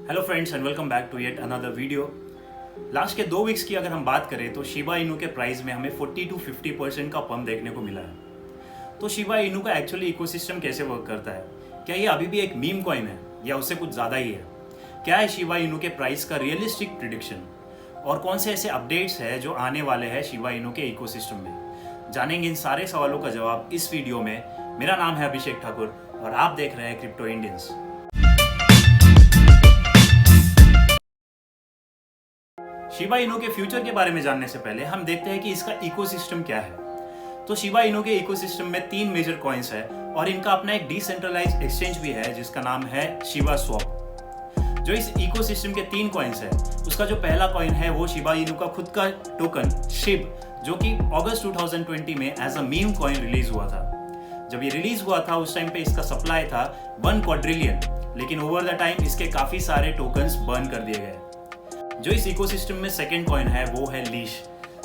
Hello friends and welcome back to yet another video. Last के 2 weeks की अगर हम बात करें तो शिबा इनू के प्राइस में हमें 40 to 50% का पंप देखने को मिला है। तो शिबा इनू का एक्चुअली इकोसिस्टम कैसे वर्क करता है? क्या ये अभी भी एक मीम कॉइन है या उससे कुछ ज़्यादा ही है? क्या है शिबा इनू के प्राइस का रियलिस्टिक प्रिडिक्शन? और कौन से ऐसे अपडेट्स हैं जो आने वाले हैं शिबा इनू के इकोसिस्टम में? जानेंगे इन सारे सवालों का जवाब इस वीडियो में। मेरा नाम है अभिषेक ठाकुर और आप देख रहे हैं क्रिप्टो इंडियंस। शिबा इनू के फ्यूचर के बारे में जानने से पहले हम देखते हैं कि इसका इकोसिस्टम क्या है। तो शिबा इनू के इकोसिस्टम में 3 मेजर कॉइन्स है और इनका अपना एक डिसेंट्रलाइज्ड एक्सचेंज भी है जिसका नाम है शिबा स्वैप। जो इस इकोसिस्टम के 3 कॉइन्स है उसका जो पहला कॉइन है वो शिबा इनू का खुद का टोकन शिब, जो कि अगस्त 2020 में as a meme coin release हुआ था। जब ये रिलीज हुआ था उस टाइम पे इसका सप्लाई था 1 क्वाड्रिलियन, लेकिन ओवर द टाइम इसके काफी सारे टोकन्स बर्न कर दिए गए। जो इस इकोसिस्टम में सेकंड कॉइन है वो है लीश।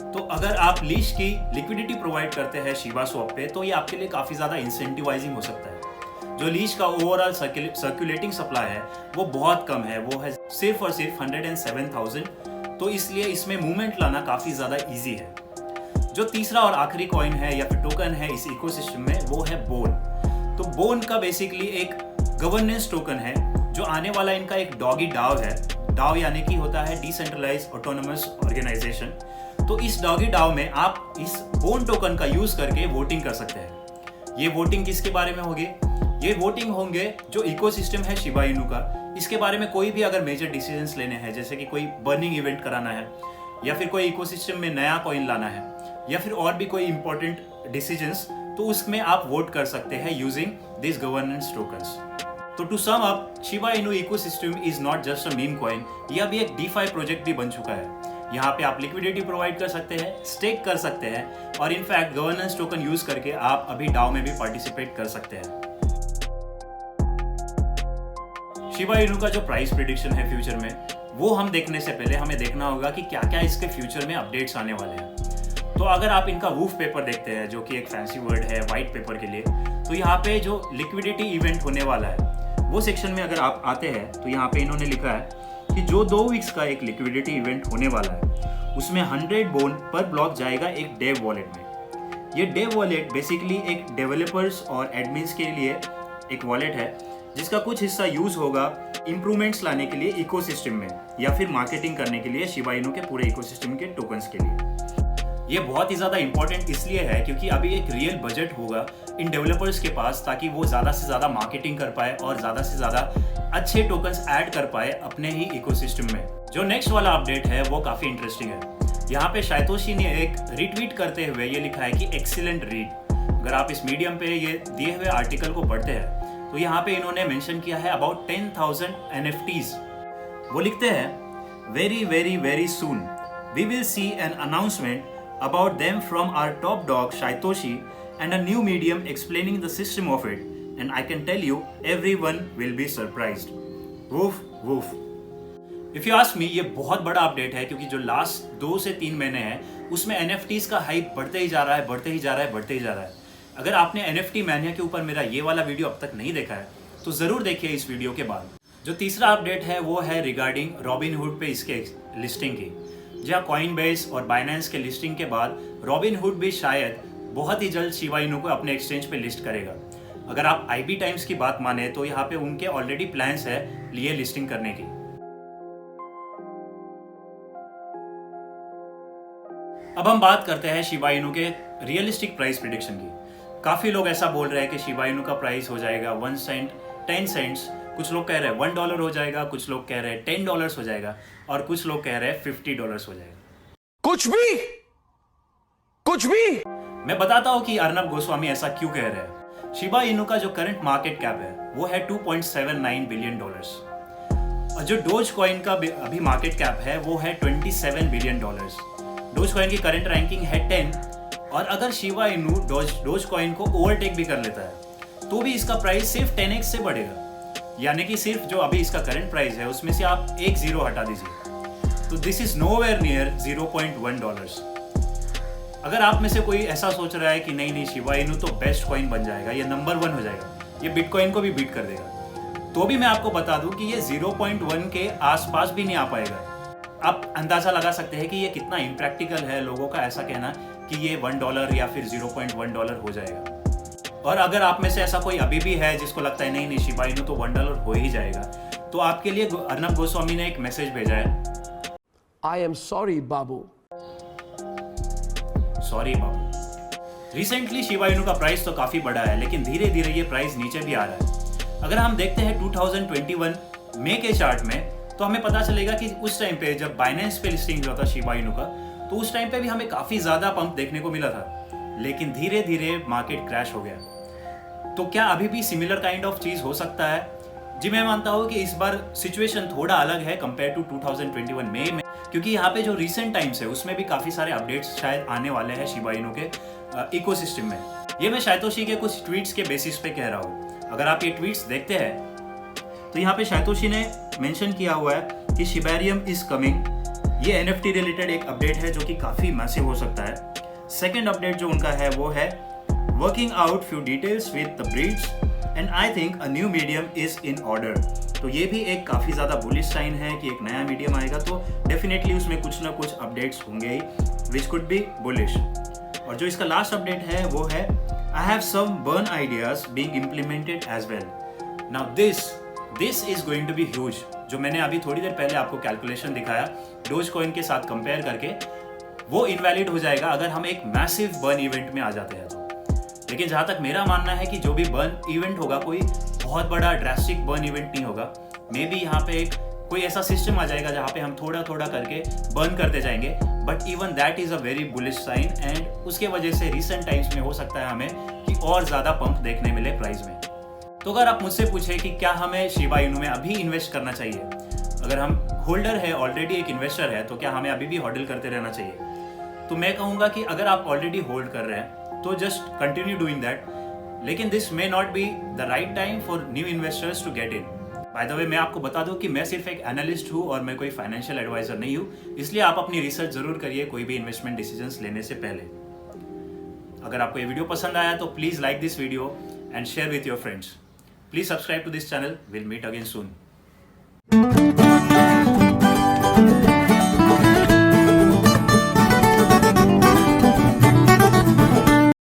तो अगर आप लीश की लिक्विडिटी प्रोवाइड करते हैं शिबा स्वैप पे तो ये आपके लिए काफ़ी ज़्यादा इंसेंटिवाइजिंग हो सकता है। जो लीश का ओवरऑल सर्कुलेटिंग सप्लाई है वो बहुत कम है, वो है सिर्फ और सिर्फ 107,000। तो इसलिए इसमें मूवमेंट लाना काफ़ी ज़्यादा ईजी है। जो तीसरा और आखिरी कॉइन है या फिर टोकन है इस इकोसिस्टम में वो है बोन। तो बोन का बेसिकली एक गवर्नेंस टोकन है जो आने वाला इनका एक डॉगी डाव है। डाव यानी कि होता है डिसेंट्रलाइज्ड ऑटोनोमस ऑर्गेनाइजेशन। तो इस डॉगी डाव में आप इस बोन टोकन का यूज करके वोटिंग कर सकते हैं। ये वोटिंग किसके बारे में होगी? ये वोटिंग होंगे जो इकोसिस्टम है शिबा इनू का, इसके बारे में कोई भी अगर मेजर डिसीजंस लेने हैं, जैसे कि कोई बर्निंग इवेंट कराना है या फिर कोई इकोसिस्टम में नया कॉइन लाना है या फिर और भी कोई इंपॉर्टेंट डिसीजंस, तो उसमें आप वोट कर सकते हैं यूजिंग दिस गवर्नेंस टोकन्स। तो to sum up, Shiba Inu ecosystem is not just a meme coin, यह भी एक डीफाई प्रोजेक्ट भी बन चुका है। यहाँ पे आप लिक्विडिटी प्रोवाइड कर सकते हैं, स्टेक कर सकते हैं और इनफैक्ट गवर्नेंस टोकन यूज करके आप अभी डाओ में भी पार्टिसिपेट कर सकते हैं। शिबा इनू का जो प्राइस प्रिडिक्शन है फ्यूचर में, वो हम देखने से पहले हमें देखना होगा कि क्या क्या इसके फ्यूचर में अपडेट्स आने वाले हैं। तो अगर आप इनका वूफ पेपर देखते हैं, जो कि एक फैंसी वर्ड है वाइट पेपर के लिए, तो यहाँ पे जो लिक्विडिटी इवेंट होने वाला है वो सेक्शन में अगर आप आते हैं तो यहाँ पे इन्होंने लिखा है कि जो 2 वीक्स का एक लिक्विडिटी इवेंट होने वाला है उसमें 100 बोन पर ब्लॉक जाएगा एक डेव वॉलेट में। ये डेव वॉलेट बेसिकली एक डेवलपर्स और एडमिन्स के लिए एक वॉलेट है जिसका कुछ हिस्सा यूज होगा इंप्रूवमेंट्स लाने के लिए इकोसिस्टम में या फिर मार्केटिंग करने के लिए शिबा इनू के पूरे इकोसिस्टम के टोकन्स के लिए। ये बहुत ही ज़्यादा इंपॉर्टेंट इसलिए है क्योंकि अभी एक रियल बजट होगा इन डेवलपर्स के पास ताकि वो ज़्यादा से ज़्यादा मार्केटिंग कर पाए और ज़्यादा से ज़्यादा अच्छे टोकन्स ऐड कर पाए अपने ही इकोसिस्टम में। जो नेक्स्ट वाला अपडेट है वो काफ़ी इंटरेस्टिंग है। यहाँ पे साइतोशी ने एक रिट्वीट करते हुए ये लिखा है कि एक्सीलेंट रीड। अगर आप इस मीडियम पे ये दिए हुए आर्टिकल को पढ़ते हैं तो यहाँ पे इन्होंने मेंशन किया है अबाउट 10,000 NFTs। वो लिखते हैं very very very soon we will see an announcement about them from our top dog Satoshi and a new medium explaining the system of it, and I can tell you everyone will be surprised. Woof woof. If you ask me, ये बहुत बड़ा update है क्योंकि जो last 2 से 3 महीने हैं उसमें NFTs का हाइप बढ़ते ही जा रहा है, बढ़ते ही जा रहा है, बढ़ते ही जा रहा है। अगर आपने NFT मैनिया के ऊपर मेरा ये वाला वीडियो अब तक नहीं देखा है तो ज़रूर देखिए इस वीडियो के बाद। जो तीसरा अपडेट है वो है रिगार्डिंग रॉबिनहुड पे इसके लिस्टिंग की। जहाँ कॉइनबेस और बाइनेंस के लिस्टिंग के बाद रॉबिनहुड भी शायद बहुत ही जल्द शिबा इनू को अपने एक्सचेंज पे लिस्ट करेगा। अगर आप IB टाइम्स की बात माने तो यहाँ पे उनके ऑलरेडी प्लान्स है लिए लिस्टिंग करने की। अब हम बात करते हैं शिबा इनू के रियलिस्टिक प्राइस प्रिडिक्शन की। काफ़ी लोग ऐसा बोल रहे हैं कि शिबा इनू का प्राइस हो जाएगा 1 सेंट, 10 सेंट्स, कुछ लोग कह रहे हैं $1 हो जाएगा, कुछ लोग कह रहे हैं $10 हो जाएगा और कुछ लोग कह रहे हैं $50 हो जाएगा। कुछ भी मैं बताता हूं कि अर्नब गोस्वामी ऐसा क्यों कह रहे हैं। शिबा इनू का जो करंट मार्केट कैप है वो है $2.79 बिलियन और जो डोज कॉइन का अभी मार्केट कैप है वो है $27 बिलियन। डोज कॉइन की करंट रैंकिंग है 10 और अगर शिबा इनू डोज कॉइन को ओवरटेक भी कर लेता है तो भी इसका प्राइस सिर्फ 10x से बढ़ेगा। यानी कि सिर्फ जो अभी इसका करंट प्राइस है उसमें से आप एक जीरो हटा दीजिए तो दिस इज नोवेयर नियर $0.1। अगर आप में से कोई ऐसा सोच रहा है कि नहीं शिबा इनू तो बेस्ट कॉइन बन जाएगा, ये नंबर 1 हो जाएगा, ये बिटकॉइन को भी बीट कर देगा, तो भी मैं आपको बता दूं कि ये 0.1 के आसपास भी नहीं आ पाएगा। आप अंदाजा लगा सकते हैं कि ये कितना इम्प्रैक्टिकल है लोगों का ऐसा कहना कि ये $1 या फिर $0.1 हो जाएगा। और अगर आप में से ऐसा कोई अभी भी है जिसको लगता है नहीं शिबा इनू तो $1 हो ही जाएगा, तो आपके लिए अर्नब गोस्वामी ने एक मैसेज भेजा है। I am sorry Babu. Sorry Babu. Recently Shiba Inu का प्राइस तो काफी बढ़ा है, लेकिन धीरे धीरे ये प्राइस नीचे भी आ रहा है। अगर हम देखते हैं 2021 मई के चार्ट में, तो हमें पता चलेगा कि उस टाइम पे जब बाइनेंस पे लिस्टिंग हुआ था शिबा इनू का, तो उस टाइम पे भी हमें काफी ज्यादा पंप देखने को मिला था, लेकिन धीरे धीरे मार्केट क्रैश हो गया। तो क्या अभी भी सिमिलर काइंड ऑफ चीज हो सकता है? जी मैं मानता हूँ कि इस बार सिचुएशन थोड़ा अलग है कंपेयर टू 2021 मई में, क्योंकि यहाँ पे जो रिसेंट टाइम्स है उसमें भी काफी सारे अपडेट्स शायद आने वाले हैं शिबा इनू के इकोसिस्टम में। ये मैं शायतोशी के कुछ ट्वीट्स के बेसिस पे कह रहा हूँ। अगर आप ये ट्वीट्स देखते हैं तो यहाँ पे शायतोशी ने मेंशन किया हुआ है कि शिबेरियम इज कमिंग। ये NFT रिलेटेड एक अपडेट है जो कि काफी मैसिव हो सकता है। सेकेंड अपडेट जो उनका है वो है working out few details with the breeds and I think a new medium is in order. तो ये भी एक काफ़ी ज़्यादा बुलिश साइन है कि एक नया मीडियम आएगा, तो डेफिनेटली उसमें कुछ ना कुछ अपडेट्स होंगे ही विच कुड बी बुलिश। और जो इसका लास्ट अपडेट है वो है I have some burn ideas being implemented as well. Now this is going to be huge. जो मैंने अभी थोड़ी देर पहले आपको कैलकुलेशन दिखाया डोज कॉइन के साथ कंपेयर करके, वो इनवैलिड हो जाएगा अगर हम एक मैसिव बर्न इवेंट में आ जाते हैं तो। लेकिन जहां तक मेरा मानना है कि जो भी बर्न इवेंट होगा कोई बहुत बड़ा ड्रास्टिक बर्न इवेंट नहीं होगा। मे बी यहाँ पे एक कोई ऐसा सिस्टम आ जाएगा जहाँ पे हम थोड़ा थोड़ा करके बर्न करते जाएंगे, but even that is a very bullish sign and उसके वजह से रिसेंट टाइम्स में हो सकता है हमें कि और ज़्यादा पंप देखने मिले प्राइस में। तो अगर आप मुझसे पूछे कि क्या हमें शिबा इनू में अभी इन्वेस्ट करना चाहिए, अगर हम होल्डर है ऑलरेडी एक इन्वेस्टर है, तो क्या हमें अभी भी होल्ड करते रहना चाहिए? तो मैं कहूँगा कि अगर आप ऑलरेडी होल्ड कर रहे हैं तो जस्ट कंटिन्यू डूइंग दैट, लेकिन this may not be the right time for new investors to get in. By the way मैं आपको बता दूं कि मैं सिर्फ एक एनालिस्ट हूं और मैं कोई फाइनेंशियल एडवाइजर नहीं हूं, इसलिए आप अपनी रिसर्च जरूर करिए कोई भी इन्वेस्टमेंट डिसीजंस लेने से पहले। अगर आपको ये वीडियो पसंद आया तो please like this video and share with your friends. Please subscribe to this channel. Will meet again soon.